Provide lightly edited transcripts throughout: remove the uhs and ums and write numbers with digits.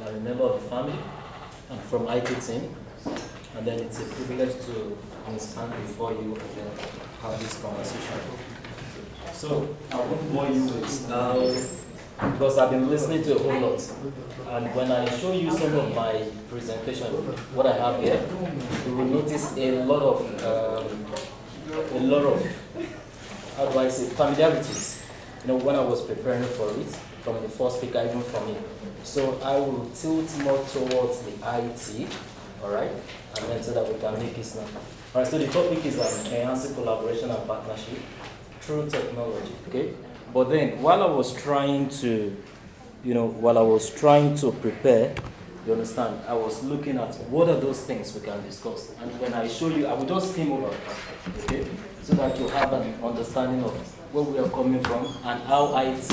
I'm a member of the family. I'm from IT team. And then it's a privilege to stand before you and then have this conversation. So I won't bore you with because I've been listening to a whole lot. And when I show you some of my presentation, what I have here, you will notice a lot of how do I say, familiarities. You know, when I was preparing for it, from the first speaker, even from me. So I will tilt more towards the IT, all right, and then so that we can make it snap. All right, so the topic is enhancing collaboration and partnership through technology, okay? But then, while I was trying to prepare, you understand, I was looking at what are those things we can discuss. And when I show you, I will just skim over, okay? So that you have an understanding of where we are coming from and how IT,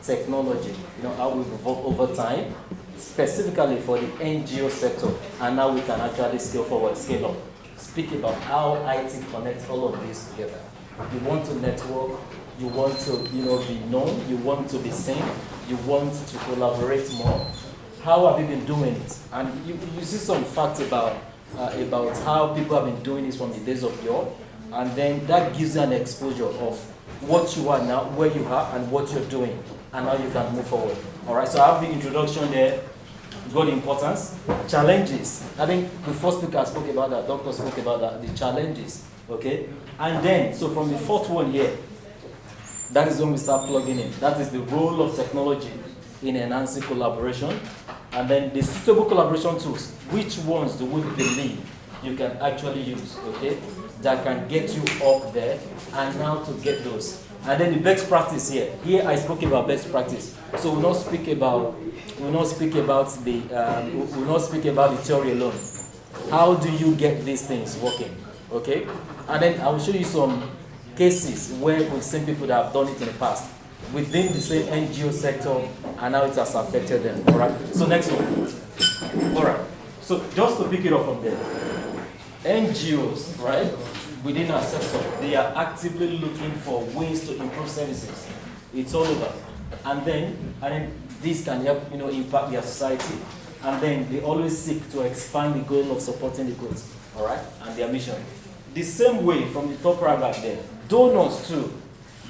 technology, how we've evolved over time, specifically for the NGO sector, and now we can actually scale forward, scale up. Speak about how IT connects all of this together. You want to network, you want to be known, you want to be seen, you want to collaborate more. How have you been doing it? And you see some facts about how people have been doing this from the days of yore, and then that gives you an exposure of what you are now, where you are, and what you're doing, and how you can move forward. All right, so I have the introduction there. You've got the importance, challenges. I think the first speaker spoke about that, doctor spoke about that, the challenges, okay? And then, so from the fourth one here, that is when we start plugging in. That is the role of technology in enhancing collaboration. And then the suitable collaboration tools, which ones do we believe you can actually use, okay? That can get you up there, and now to get those. And then the best practice here. Here I spoke about best practice. So we'll not speak about the theory alone. How do you get these things working? Okay? And then I will show you some cases where we've seen people that have done it in the past within the same NGO sector, and how it has affected them. Alright? So next one. Alright. So just to pick it up from there. NGOs, right? Within our sector, they are actively looking for ways to improve services. It's all over. And then this can help, impact their society. And then they always seek to expand the goal of supporting the goods, all right, and their mission. The same way from the top right back there, donors too,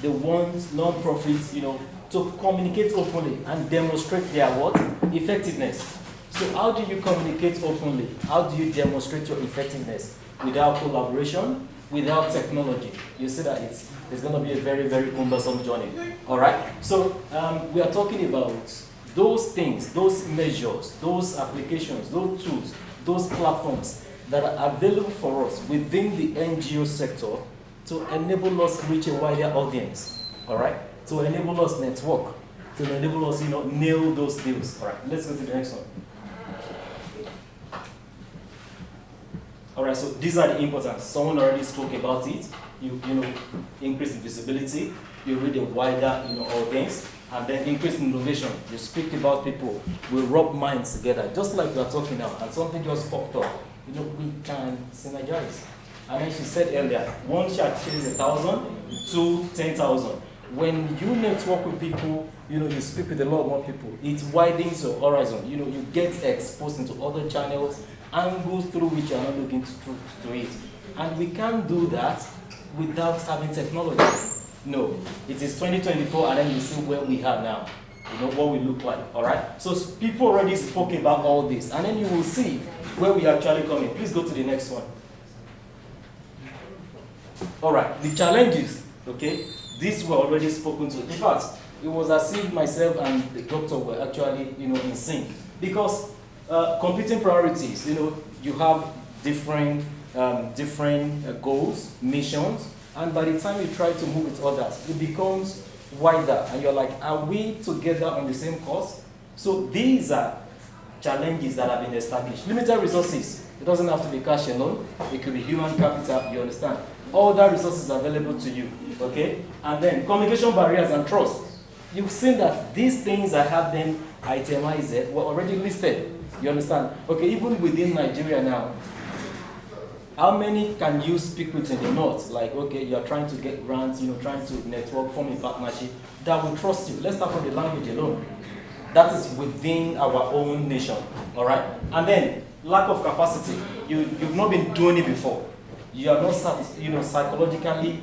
they want non-profits, to communicate openly and demonstrate their what? Effectiveness. So how do you communicate openly? How do you demonstrate your effectiveness? Without collaboration, without technology. You see that it's going to be a very, very cumbersome journey. All right? So we are talking about those things, those measures, those applications, those tools, those platforms that are available for us within the NGO sector to enable us to reach a wider audience. All right? To enable us network, to enable us, nail those deals. All right? Let's go to the next one. All right, so these are the importance. Someone already spoke about it. You increase in visibility, you read a wider audience, and then increase in innovation. You speak about people, we rub minds together, just like we are talking now, and something just popped up. We can synergize. And then she said earlier, one shot changes 1,000 to 10,000. When you network with people, you speak with a lot more people. It widens your horizon. You get exposed into other channels, angles through which you are not looking to it. And we can't do that without having technology. No, it is 2024, and then you see where we are now. What we look like, all right? So people already spoke about all this, and then you will see where we are actually coming. Please go to the next one. All right, the challenges, okay? These were already spoken to. In fact, it was as if myself and the doctor were actually, in sync. Because competing priorities, you have different goals, missions, and by the time you try to move with others, it becomes wider, and you're like, are we together on the same course? So these are challenges that have been established. Limited resources. It doesn't have to be cash alone. It could be human capital, you understand. All that resources available to you, okay? And then communication barriers and trust. You've seen that these things, I have them itemized, were already listed. You understand? Okay, even within Nigeria now, how many can you speak with in the north? Like, okay, you're trying to get grants, trying to network, form a partnership that will trust you. Let's start from the language alone. That is within our own nation, all right? And then lack of capacity. You've not been doing it before. You are not, psychologically,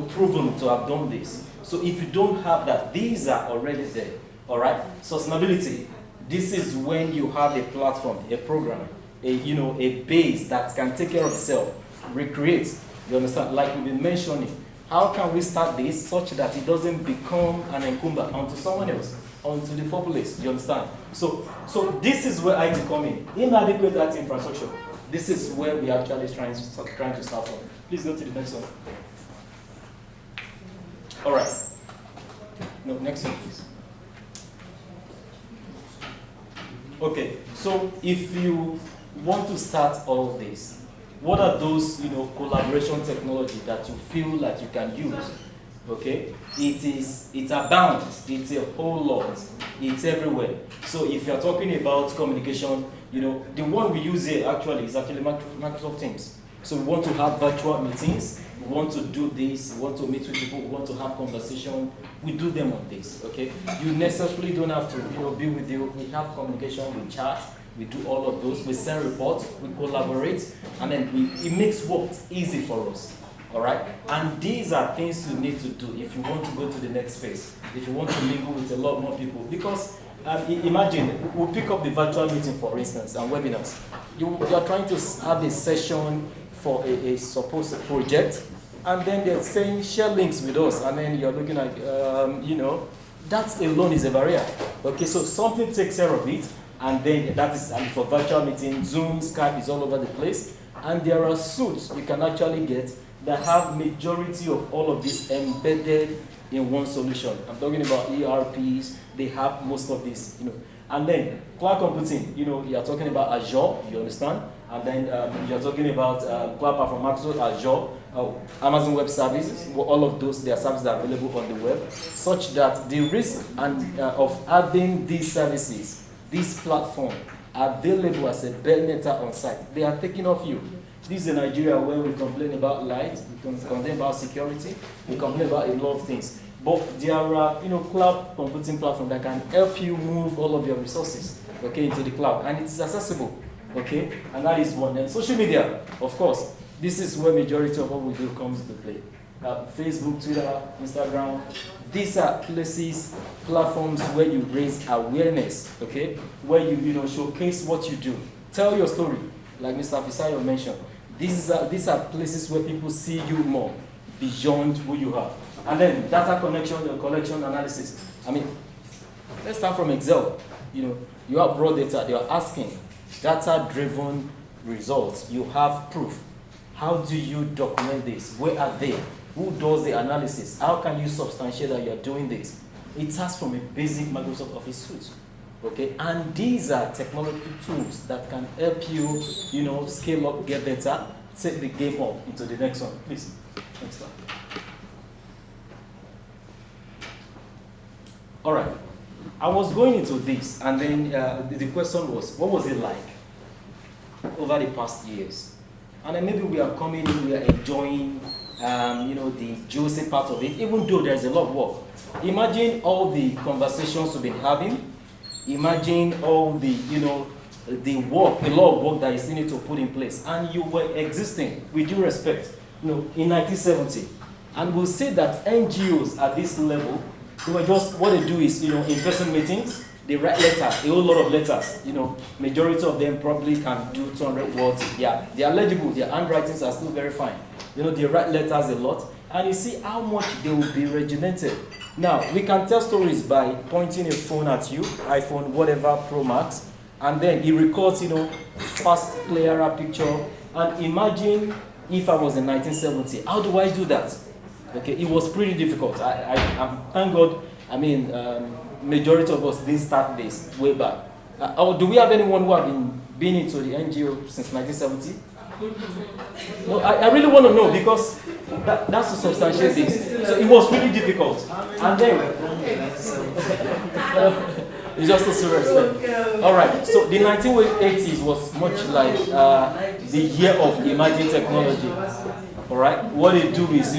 proven to have done this. So if you don't have that, these are already there, all right? Sustainability. This is when you have a platform, a program, a base that can take care of itself, recreate. You understand? Like we've been mentioning, how can we start this such that it doesn't become an encumber onto someone else, onto the populace? You understand? So this is where IT come in. Inadequate IT infrastructure. This is where we are actually trying to start from. Please go to the next one. All right. No, next one, please. Okay, so if you want to start all this, what are those, collaboration technology that you feel that you can use? Okay, it abounds. It's a whole lot. It's everywhere. So if you're talking about communication, the one we use here is actually Microsoft Teams. So we want to have virtual meetings. We want to do this. We want to meet with people. We want to have conversation. We do them on this. Okay, you necessarily don't have to, be with you. We have communication. We chat. We do all of those. We send reports. We collaborate, and then it makes work easy for us. All right, and these are things you need to do if you want to go to the next phase. If you want to mingle with a lot more people, because imagine we'll pick up the virtual meeting, for instance, and webinars. You are trying to have a session for a supposed project, and then they're saying share links with us, and then you're looking at, that alone is a barrier. Okay, so something takes care of it, and then that is for virtual meeting. Zoom, Skype is all over the place, and there are suits you can actually get that have majority of all of this embedded in one solution. I'm talking about ERPs. They have most of this, And then cloud computing, you're talking about Azure, you understand? And then you're talking about cloud platform, Microsoft Azure, Amazon Web Services, all of those, their services are available on the web, such that the risk of having these services, this platform, available as a bare metal on site, they are taking off you. This is Nigeria where we complain about light, we complain about security, we complain about a lot of things. But there are, cloud computing platforms that can help you move all of your resources, okay, into the cloud, and it is accessible, okay, and that is one. And social media, of course, this is where majority of what we do comes into play. Facebook, Twitter, Instagram, these are places, platforms where you raise awareness, okay, where you, showcase what you do, tell your story, like Mr. Fisayo mentioned. These are places where people see you more beyond who you are. And then data collection analysis. I mean, let's start from Excel. You have raw data. They are asking data-driven results. You have proof. How do you document this? Where are they? Who does the analysis? How can you substantiate that you are doing this? It starts from a basic Microsoft Office suite. Okay, and these are technology tools that can help you, scale up, get better, take the game up into the next one. Please, next one. All right, I was going into this, and then the question was, what was it like over the past years? And then maybe we are coming in, we are enjoying, the juicy part of it, even though there's a lot of work. Imagine all the conversations we've been having. Imagine all the, the work, a lot of work that you still need to put in place. And you were existing, with due respect, in 1970. And we'll say that NGOs at this level, they were just, what they do is, in-person meetings, they write letters, a whole lot of letters. Majority of them probably can do 200 words. Yeah, they are legible, their handwritings are still very fine. They write letters a lot. And you see how much they will be regimented. Now, we can tell stories by pointing a phone at you, iPhone, whatever, Pro Max, and then it records, fast, clearer picture. And imagine if I was in 1970, how do I do that? Okay, it was pretty difficult. Thank God, majority of us didn't start this way back. Do we have anyone who have been into the NGO since 1970? No, I really want to know, because that's to substantiate this. So it was really difficult. And then, it's just a serious. All right, so the 1980s was much like the year of emerging technology. All right. What they do is,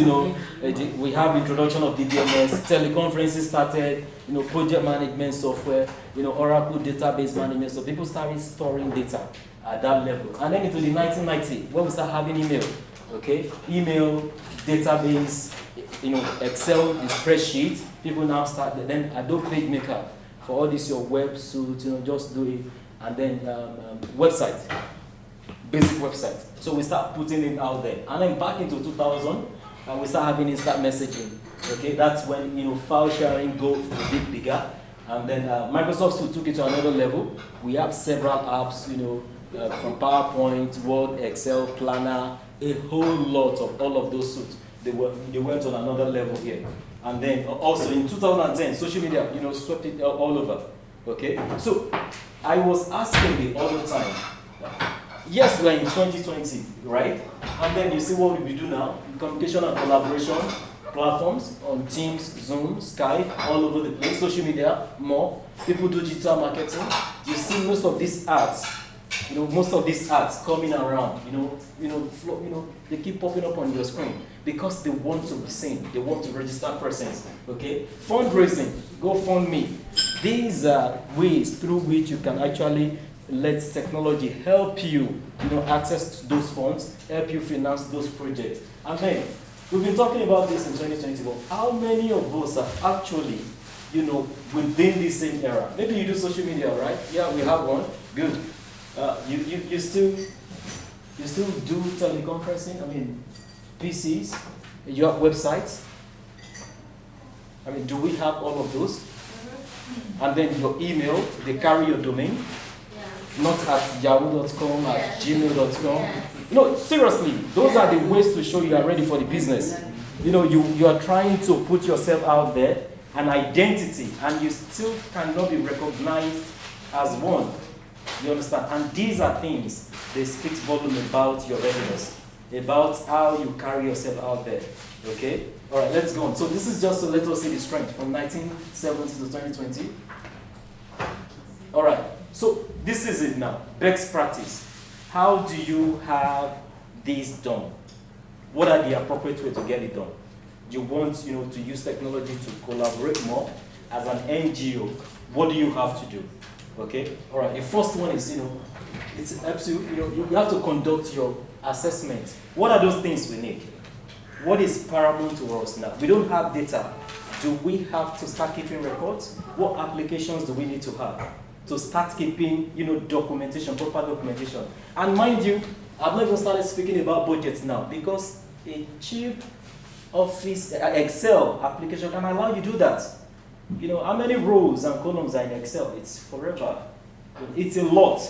we have introduction of DBMS, teleconferences started, project management software, Oracle database management. So people started storing data at that level. And then into the 1990, when we start having email, okay, email, database, Excel, the spreadsheet. People now start. Then Adobe PageMaker for all this your web suit, just do it, and then website. Basic website. So we start putting it out there. And then back into 2000, we start having instant messaging. Okay, that's when file sharing goes a bit bigger. And then Microsoft Suite took it to another level. We have several apps, from PowerPoint, Word, Excel, Planner, a whole lot of all of those suites. They went on another level here. And then also in 2010, social media, swept it all over. Okay, so I was asking the other time. Yes, we're in 2020, right? And then you see what we do now, communication and collaboration platforms on Teams, Zoom, Skype, all over the place, social media, more. People do digital marketing. You see most of these ads, coming around, they keep popping up on your screen because they want to be seen. They want to register presence, okay? Fundraising, GoFundMe. These are ways through which you can actually let technology help you, access to those funds, help you finance those projects. And then, we've been talking about this in 2020, but how many of us are actually, within the same era? Maybe you do social media, right? Yeah, we have one. Good. You still do teleconferencing? I mean, PCs? You have websites? I mean, do we have all of those? And then your email, they carry your domain. Not at yahoo.com, at gmail.com. No, seriously, those are the ways to show you are ready for the business. You are trying to put yourself out there, an identity, and you still cannot be recognized as one. You understand? And these are things they speak volume about your readiness, about how you carry yourself out there. Okay? All right, let's go on. So this is just to let us see the strength from 1970 to 2020. All right. So this is it now, best practice. How do you have this done? What are the appropriate way to get it done? You want, to use technology to collaborate more as an NGO. What do you have to do? Okay. All right. The first one is, it's absolute. You have to conduct your assessment. What are those things we need? What is paramount to us now? We don't have data. Do we have to start keeping records? What applications do we need to have to start keeping, documentation, proper documentation? And mind you, I've not even started speaking about budgets now because a cheap Office Excel application can allow you to do that. How many rows and columns are in Excel? It's forever. It's a lot.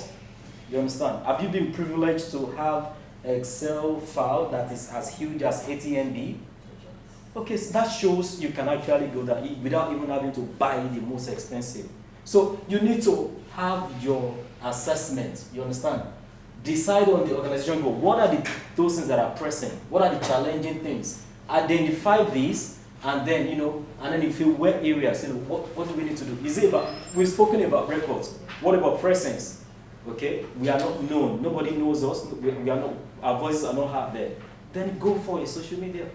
You understand? Have you been privileged to have Excel file that is as huge as 80 MB? Okay, so that shows you can actually go there without even having to buy the most expensive. So you need to have your assessment, you understand? Decide on the organization goal. What are those things that are pressing? What are the challenging things? Identify these, and then, and then you feel where areas, what do we need to do? Is it about, we've spoken about records. What about presence? Okay, we are not known. Nobody knows us. We are not, our voices are not heard there. Then go for a social media.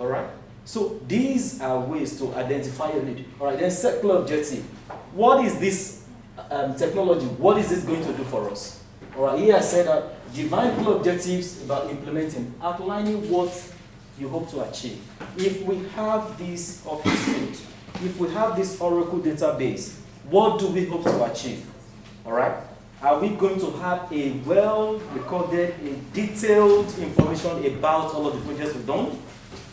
All right? So these are ways to identify your need. All right, then set clear objective. What is this technology? What is this going to do for us? All right, here I said that define clear objectives about implementing, outlining what you hope to achieve. If we have this Office suite, if we have this Oracle database, what do we hope to achieve? All right? Are we going to have a well-recorded, a detailed information about all of the projects we've done?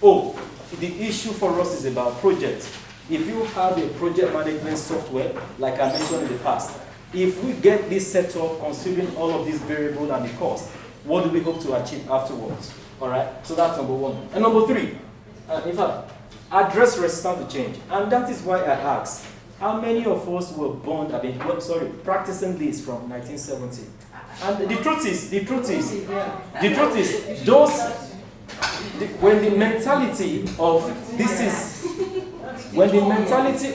Oh, the issue for us is about projects. If you have a project management software, like I mentioned in the past, if we get this set up considering all of these variables and the cost, what do we hope to achieve afterwards? All right, so that's number one. And number three, in fact, address resistance to change. And that is why I asked, how many of us were born, practicing this from 1970? And the truth is, when the mentality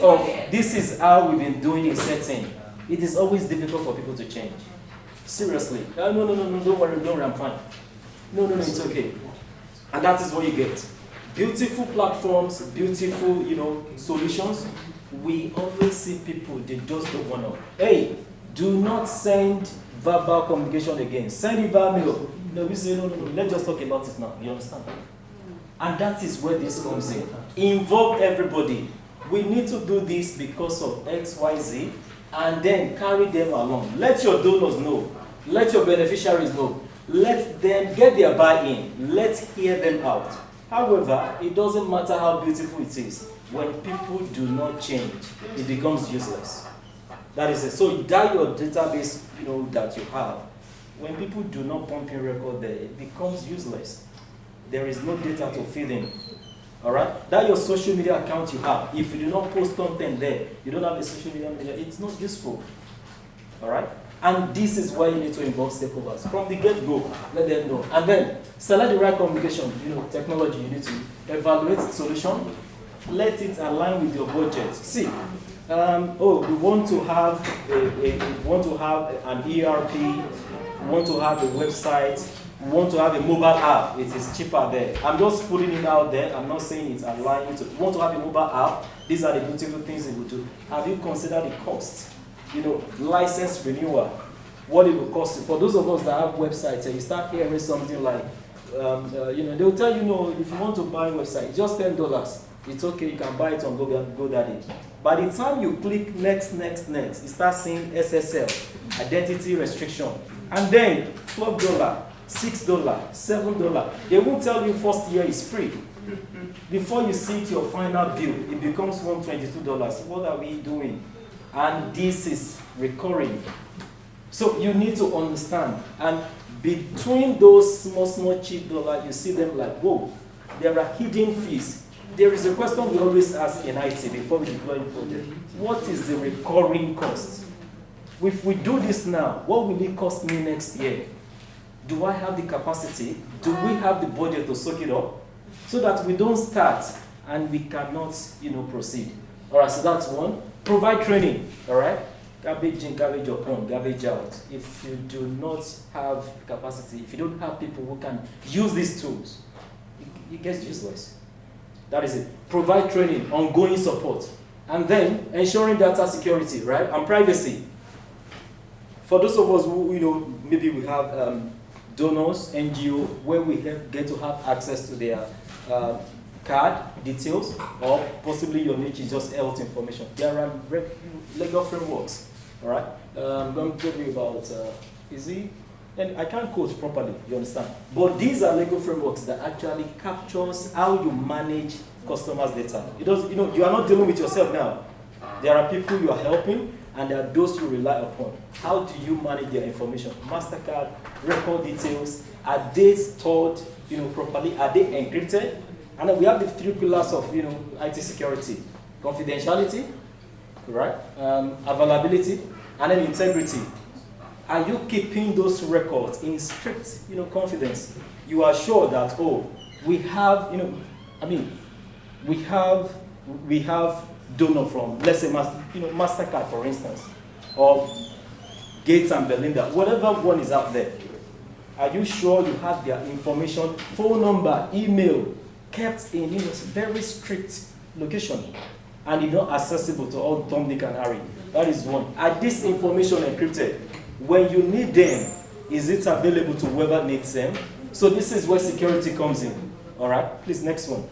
of this is how we've been doing it setting, it is always difficult for people to change. Seriously. No, don't worry, I'm fine. No, it's okay. And that is what you get. Beautiful platforms, beautiful, solutions. We always see people, they just don't want to. Hey, do not send verbal communication again. Send it via mail. No, we say, no, let's just talk about it now. You understand? And that is where this comes in. Involve everybody. We need to do this because of X, Y, Z, and then carry them along. Let your donors know. Let your beneficiaries know. Let them get their buy-in. Let's hear them out. However, it doesn't matter how beautiful it is. When people do not change, it becomes useless. That is it. So that your database, that you have, when people do not pump in record there, it becomes useless. There is no data to feed in. All right? That your social media account you have, if you do not post content there, you don't have a social media, it's not useful. All right? And this is why you need to involve stakeholders. From the get-go, let them know. And then, select the right communication, technology. You need to evaluate the solution. Let it align with your budget. See, we want to have an ERP, we want to have a website, we want to have a mobile app. It is cheaper there. I'm just putting it out there. I'm not saying it's aligned to. We want to have a mobile app. These are the beautiful things it will do. Have you considered the cost? License renewal, what it will cost you. For those of us that have websites, and you start hearing something like, they will tell you, if you want to buy a website, it's just $10. It's okay, you can buy it on GoDaddy. By the time you click next, you start seeing SSL, identity restriction, and then $12, $6, $7. They won't tell you first year is free. Before you see it, your final bill, it becomes $122. What are we doing? And this is recurring. So you need to understand. And between those small cheap dollars, you see them like, whoa, there are hidden fees. There is a question we always ask in IT before we deploy a project. What is the recurring cost? If we do this now, what will it cost me next year? Do I have the capacity? Do we have the budget to soak it up? So that we don't start and we cannot, proceed. All right, so that's one. Provide training, all right? Garbage in, garbage upon, garbage out. If you do not have capacity, if you don't have people who can use these tools, it gets useless. That is it. Provide training, ongoing support. And then ensuring data security, right? And privacy. For those of us who, maybe we have donors, NGO, where we get to have access to their card details, or possibly your niche is just health information. There are legal frameworks, all right? I'm going to tell you about, and I can't quote properly, you understand? But these are legal frameworks that actually captures how you manage customers' data. It does, you are not dealing with yourself now. There are people you are helping, and there are those you rely upon. How do you manage their information? MasterCard, record details, are they stored, properly? Are they encrypted? And then we have the 3 pillars of, IT security: confidentiality, right? Availability, and then integrity. Are you keeping those records in strict, confidence? You are sure that, we have, we have donor from, let's say, MasterCard, for instance, or Gates and Belinda, whatever one is out there. Are you sure you have their information, phone number, email, kept in very strict location, and not accessible to all Tom, Dick, and Harry? That is one. Are this information encrypted? When you need them, is it available to whoever needs them? So this is where security comes in. All right, please, next one.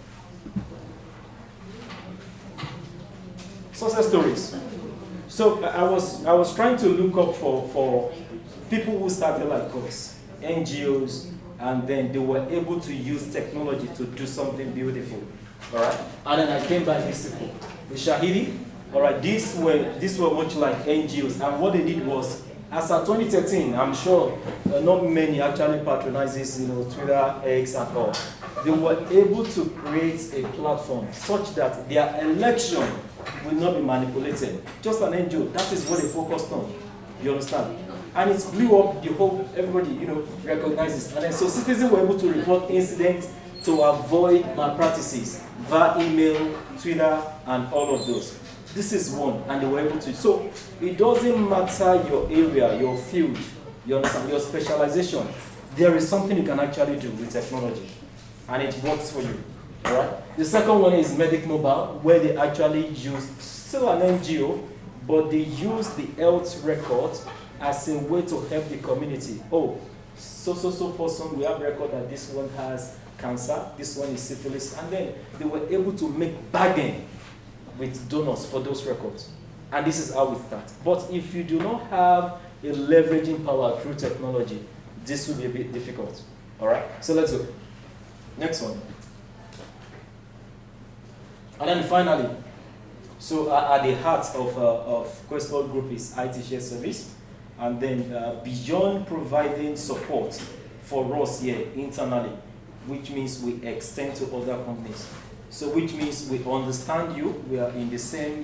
Success stories. So I was trying to look up for people who started like us, NGOs, and then they were able to use technology to do something beautiful. All right, and then I came back this people, the Shahidi. All right, these were much like NGOs, and what they did was, as of 2013, I'm sure not many actually patronizes, Twitter, X, and all. They were able to create a platform such that their election will not be manipulated. Just an NGO, that is what they focused on. You understand? And it blew up the whole, everybody, recognizes. And then so citizens were able to report incidents to avoid malpractices via email, Twitter, and all of those. This is one, and they were able to. So it doesn't matter your area, your field, you understand, your specialization. There is something you can actually do with technology. and it works for you. All right. The second one is Medic Mobile, where they actually use still an NGO, but they use the health record as a way to help the community. Oh, so person, we have record that this one has cancer, this one is syphilis, and then they were able to make bargain with donors for those records. And this is how we start. But if you do not have a leveraging power through technology, this will be a bit difficult. All right, so let's go. Next one. And then finally, so at the heart of Questwell Group is IT Share Service. And then beyond providing support for us here internally, which means we extend to other companies. So which means we understand you, we are in the same,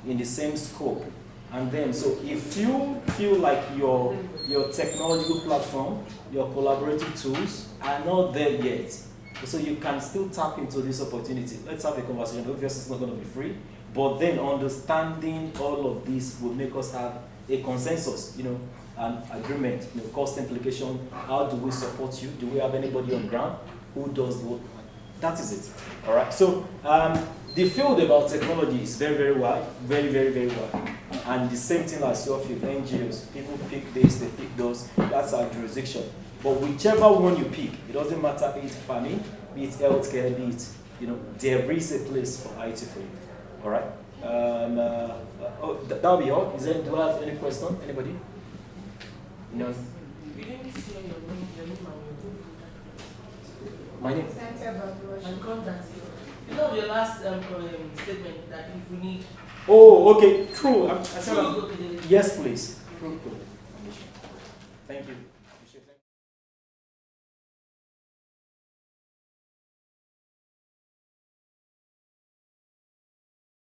in the same scope. And then, so if you feel like your technological platform, your collaborative tools are not there yet, so you can still tap into this opportunity. Let's have a conversation. Obviously, it's not going to be free, but then understanding all of this will make us have a consensus, an agreement, cost implication. How do we support you? Do we have anybody on ground who does the work? That is it. All right. So the field about technology is very, very wide, very, very, very wide. And the same thing as your field, NGOs. People pick this, they pick those. That's our jurisdiction. But whichever one you pick, it doesn't matter, be it farming, be it healthcare, be it, there is a place for IT for you. All right. That'll be all. Do I have any question? Anybody? No. You didn't say your name My name? and contact. Your last statement that if we need. Oh, okay. True. I said True. yes, please. True. Thank you.